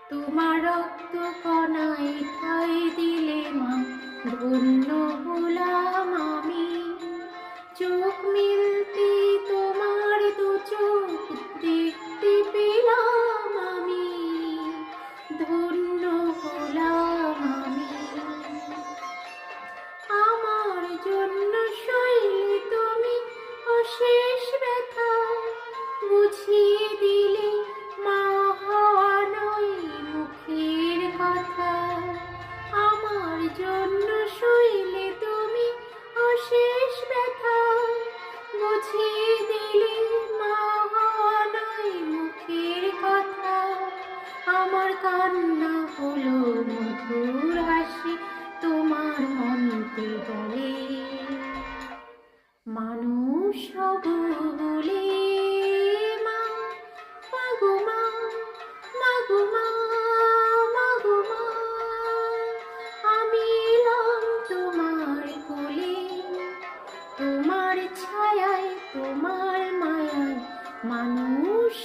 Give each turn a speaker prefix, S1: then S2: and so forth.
S1: তোমার রক্ত কণায় ঠাই দিলে মা, ধন্য হলাম আমি। চোখ মিলতে তোমার দু চোখ দেখতে পেলাম আমি, ধন্য হলাম আমি। আমার জন্য সইলে তুমি অশেষ ব্যথা, বুঝিয়ে দিলে মা হওয়া নয় মুখের কথা। আমার জন্য সইলে তুমি অশেষ ব্যথা, বুঝিয়ে দিলে মা হওয়া নয় মুখের কথা। আমার কান্না হলো মধুর হাসি, তোমার মনকে বলে মানুষ হব বলে। মা, মাগো মা, মাগো মা, মাগো মা, আমি এলাম তোমার কোলে। তোমার ছায়ায় তোমার মায়ায় মানুষ